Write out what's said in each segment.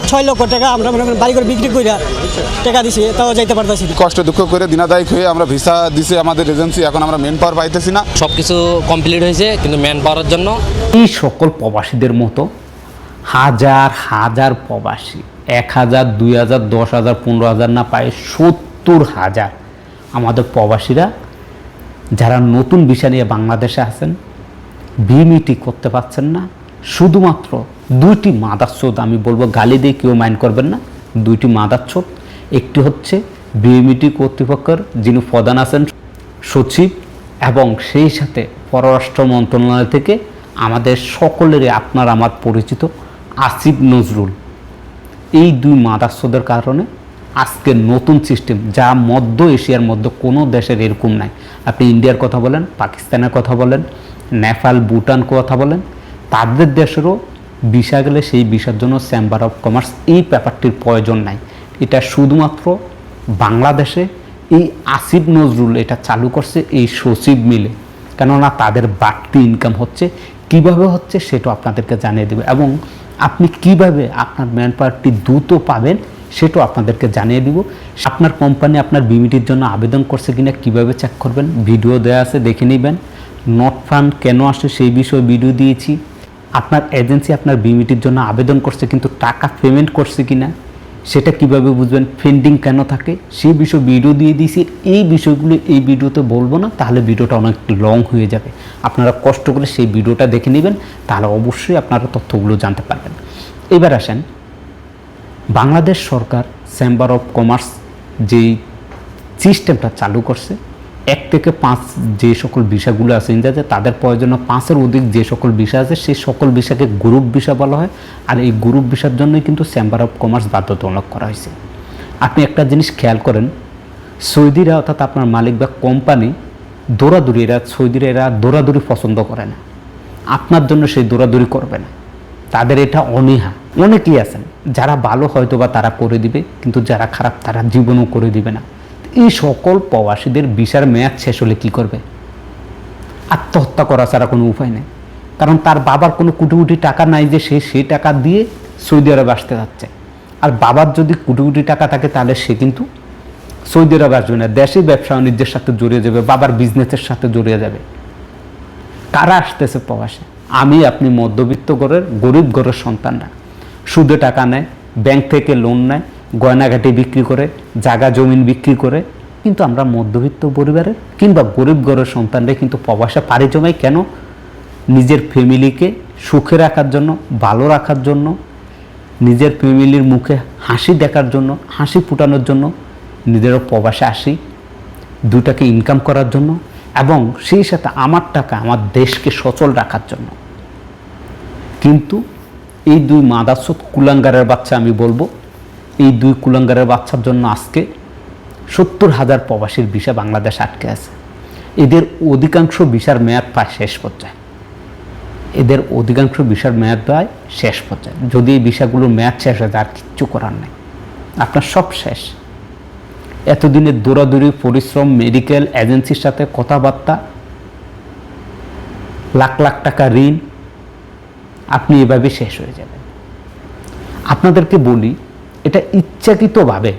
6 লক্ষ টাকা আমরা মনে করেন বাড়ি করে বিক্রি করে টাকা দিছি, তাও যাইতে পারতেছি না। কষ্ট দুঃখ করে দিনাদায়ক হয়ে আমরা ভিসা দিছে আমাদের এজেন্সি, এখন আমরা মেন পাওয়ার পাইতেছি না। সব কিছু কমপ্লিট হয়েছে, কিন্তু ম্যান পাওয়ার জন্য এই সকল প্রবাসীদের মতো হাজার হাজার প্রবাসী 1,000, 2,000, 10,000, 15,000 না পায় 70,000 আমাদের প্রবাসীরা যারা নতুন ভিসা নিয়ে বাংলাদেশে আছেন, বিমিটি করতে পারছেন না। শুধুমাত্র 2টি মাদারচোদ, আমি বলবো গালি দিয়ে কেউ মাইন্ড করবেন না, 2টি মাদারচোদ। একটি হচ্ছে বিমিটি কর্তৃপক্ষের যিনি প্রধান আছেন সচিব, এবং সেই সাথে পররাষ্ট্র মন্ত্রণালয় থেকে আমাদের সকলেরই আপনার আমার পরিচিত আসিফ নজরুল। এই 2 মাদারচোদের কারণে আজকে নতুন সিস্টেম, যা মধ্য এশিয়ার মধ্যে কোনো দেশের এরকম নাই। আপনি ইন্ডিয়ার কথা বলেন, পাকিস্তানের কথা বলেন, নেপাল, ভুটান কথা বলেন, তাদের দেশেরও ভিসা গেলে সেই ভিসার জন্য চেম্বার অফ কমার্স এই ব্যাপারটির প্রয়োজন নাই। এটা শুধুমাত্র বাংলাদেশে এই আসিফ নজরুল এটা চালু করছে, এই সচিব মিলে। কেননা তাদের বাড়তি ইনকাম হচ্ছে, কিভাবে হচ্ছে সেটা আপনাদেরকে জানিয়ে দেবে, এবং আপনি কিভাবে আপনার ম্যান পাওয়ারটি দ্রুত পাবেন সেটাও আপনাদেরকে জানিয়ে দিব। আপনার কোম্পানি আপনার বিমিটির জন্য আবেদন করছে কিনা কিভাবে চেক করবেন, ভিডিও দেওয়া আছে, দেখে নেবেন। নট ফান্ড কেন আসে সেই বিষয়ে ভিডিও দিয়েছি। আপনার এজেন্সি আপনার বিমিটির জন্য আবেদন করছে কিন্তু টাকা পেমেন্ট করছে কিনা সেটা কিভাবে বুঝবেন, পেন্ডিং কেন থাকে সেই বিষয়ে ভিডিও দিয়ে দিয়েছি। এই বিষয়গুলো এই ভিডিওতে বলবো না, তাহলে ভিডিওটা অনেক লং হয়ে যাবে। আপনারা কষ্ট করে সেই ভিডিওটা দেখে নেবেন, তাহলে অবশ্যই আপনারা তথ্যগুলো জানতে পারবেন। এবার আসেন, বাংলাদেশ সরকার চেম্বার অফ কমার্স যেই সিস্টেমটা চালু করছে, 1 থেকে 5 যে সকল ভিসাগুলো আছে ইন্ডিয়াতে, তাদের প্রয়োজন 5-এর অধিক যে সকল ভিসা আছে সেই সকল ভিসাকে গ্রুপ ভিসা বলা হয়। আর এই গ্রুপ ভিসার জন্যই কিন্তু চেম্বার অফ কমার্স বাধ্যতামূলক করা হয়েছে। আপনি একটা জিনিস খেয়াল করেন, সৌদিরা অর্থাৎ আপনার মালিক বা কোম্পানি দৌড়াদৌড়ি, সৌদিরা এরা দৌড়াদৌড়ি পছন্দ করে না, আপনার জন্য সেই দৌড়াদৌড়ি করবে না, তাদের এটা অনীহা। অনেকেই আছেন যারা ভালো হয়তো বা তারা করে দিবে, কিন্তু যারা খারাপ তারা জীবনও করে দিবে না। এই সকল প্রবাসীদের ভিসার মেয়াদ শেষ হলে কী করবে? আত্মহত্যা করা ছাড়া কোনো উপায় নেই। কারণ তার বাবার কোনো কোটি কোটি টাকা নাই যে সে সেই টাকা দিয়ে সৌদি আরব আসতে যাচ্ছে। আর বাবার যদি কোটি কোটি টাকা থাকে তাহলে সে কিন্তু সৌদি আরব আসবে না, দেশে ব্যবসা বাণিজ্যের সাথে জড়িয়ে যাবে, বাবার বিজনেসের সাথে জড়িয়ে যাবে। কারা আসতেছে প্রবাসে? আমি আপনি মধ্যবিত্ত ঘরের গরিব ঘরের সন্তানরা সুদে টাকা নেয়, ব্যাংক থেকে লোন নেয়, গয়নাঘাটি বিক্রি করে, জায়গা জমিন বিক্রি করে। কিন্তু আমরা মধ্যবিত্ত পরিবারের কিংবা গরিব ঘরের সন্তানরা কিন্তু প্রবাসে পাড়ি জমাই কেন? নিজের ফ্যামিলিকে সুখে রাখার জন্য, ভালো রাখার জন্য, নিজের ফ্যামিলির মুখে হাসি দেখার জন্য, হাসি ফুটানোর জন্য নিজেরও প্রবাসে আসি, 2টাকে ইনকাম করার জন্য, এবং সেই সাথে আমার টাকা আমার দেশকে সচল রাখার জন্য। কিন্তু এই 2 মাদারচোদ কুলাঙ্গারের বাচ্চা, আমি বলবো এই 2 কুলাঙ্গারের বাচ্চার জন্য আজকে 70,000 প্রবাসীর ভিসা বাংলাদেশ আটকে আছে। এদের অধিকাংশ ভিসার মেয়াদ প্রায় শেষ পর্যায়ে, এদের অধিকাংশ ভিসার মেয়াদ প্রায় শেষ পর্যায়ে। যদি এই ভিসাগুলোর মেয়াদ শেষ হয় আর কিচ্ছু করার নেই, আপনার সব শেষ। এতদিনের দৌড়াদৌড়ি, পরিশ্রম, মেডিকেল এজেন্সির সাথে কথাবার্তা, লাখ লাখ টাকা ঋণ, আপনি এভাবে শেষ হয়ে যাবেন। আপনাদেরকে বলি, এটা ইচ্ছাকৃতভাবে,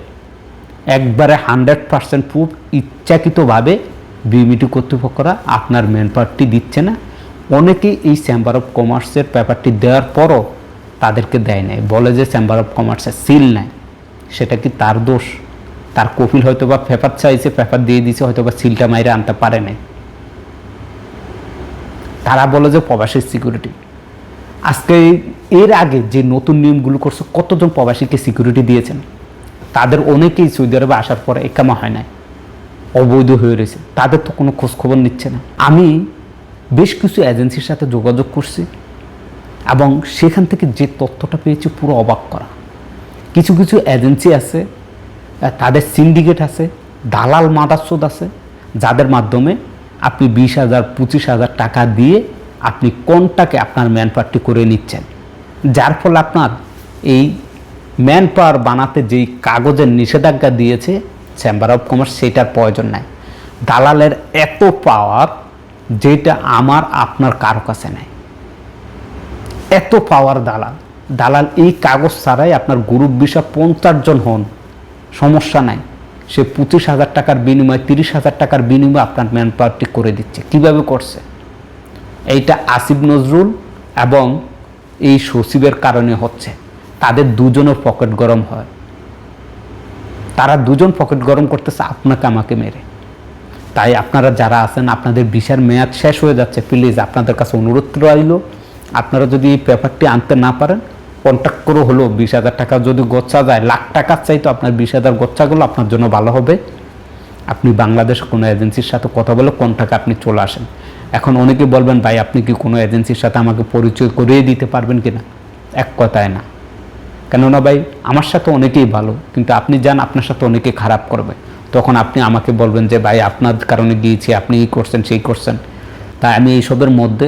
একবারে 100% প্রুফ, ইচ্ছাকৃতভাবে বিমিটি কর্তৃপক্ষরা আপনার ম্যান পাওয়ারটি দিচ্ছে না। অনেকেই এই চেম্বার অফ কমার্সের পেপারটি দেওয়ার পরও তাদেরকে দেয় নাই, বলে যে চেম্বার অফ কমার্সের সিল নাই। সেটা কি তার দোষ? তার কপিল হয়তো বা পেপার চাইছে, পেপার দিয়ে দিয়েছে, হয়তো বা সিলটা মাইরে আনতে পারে নাই। তারা বলে যে প্রবাসীর সিকিউরিটি। আজকে এর আগে যে নতুন নিয়মগুলো করছে, কতজন প্রবাসীকে সিকিউরিটি দিয়েছেন? তাদের অনেকেই সৌদি আরবে আসার পরে একামা হয় নাই, অবৈধ হয়ে রয়েছে, তাদের তো কোনো খোঁজখবর নিচ্ছে না। আমি বেশ কিছু এজেন্সির সাথে যোগাযোগ করছি এবং সেখান থেকে যে তথ্যটা পেয়েছি পুরো অবাক করা। কিছু কিছু এজেন্সি আছে, তাদের সিন্ডিকেট আছে, দালাল মাদারচোদ আছে, যাদের মাধ্যমে আপনি 20,000 25,000 টাকা দিয়ে আপনি কোনটাকে আপনার ম্যান পাওয়ারটি করে নিচ্ছেন, যার ফলে আপনার এই ম্যান পাওয়ার বানাতে যেই কাগজের নিষেধাজ্ঞা দিয়েছে চেম্বার অফ কমার্স, সেটার প্রয়োজন নাই। দালালের এত পাওয়ার যেটা আমার আপনার কারো কাছে নেই, এত পাওয়ার দালাল। দালাল এই কাগজ ছাড়াই আপনার গ্রুপ ভিসা 50 জন হন, সমস্যা নাই, সে 25,000 টাকার বিনিময়ে 30,000 টাকার বিনিময়ে আপনার ম্যান পাওয়ারটি করে দিচ্ছে। কিভাবে করছে? এইটা আসিফ নজরুল এবং এই সচিবের কারণে হচ্ছে। তাদের দুজনের পকেট গরম হয়, তারা দুজন পকেট গরম করতেছে আপনাকে আমাকে মেরে। তাই আপনারা যারা আছেন, আপনাদের ভিসার মেয়াদ শেষ হয়ে যাচ্ছে, প্লিজ আপনাদের কাছে অনুরোধ রইল, আপনারা যদি এই পেপারটি আনতে না পারেন, কন্ট্যাক্ট করে হলো 20,000 টাকা যদি গচ্ছা যায়, লাখ টাকার চাই তো আপনার 20,000 গচ্ছাগুলো আপনার জন্য ভালো হবে। আপনি বাংলাদেশ কোনো এজেন্সির সাথে কথা বলে কন্ট্যাক্ট আপনি চলে আসেন। এখন অনেকে বলবেন, ভাই আপনি কি কোনো এজেন্সির সাথে আমাকে পরিচয় করিয়ে দিতে পারবেন কিনা? এক কথায় না, কেননা ভাই আমার সাথে অনেকেই ভালো, কিন্তু আপনি যান আপনার সাথে অনেকে খারাপ করবে, তখন আপনি আমাকে বলবেন যে ভাই আপনার কারণে গিয়েছি, আপনি এই করছেন সেই করছেন। তাই আমি এইসবের মধ্যে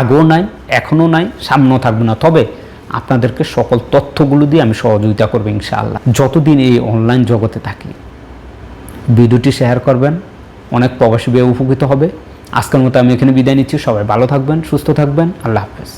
আগেও নাই, এখনও নাই, সামনেও থাকবো না। তবে আপনাদেরকে সকল তথ্যগুলো দিয়ে আমি সহযোগিতা করবো ইনশাআল্লাহ, যতদিন এই অনলাইন জগতে থাকি। ভিডিওটি শেয়ার করবেন, অনেক প্রবাসী ভাই উপকৃত হবে। আজকের মতো আমি এখানে বিদায় নিচ্ছি। সবাই ভালো থাকবেন, সুস্থ থাকবেন। আল্লাহ হাফেজ।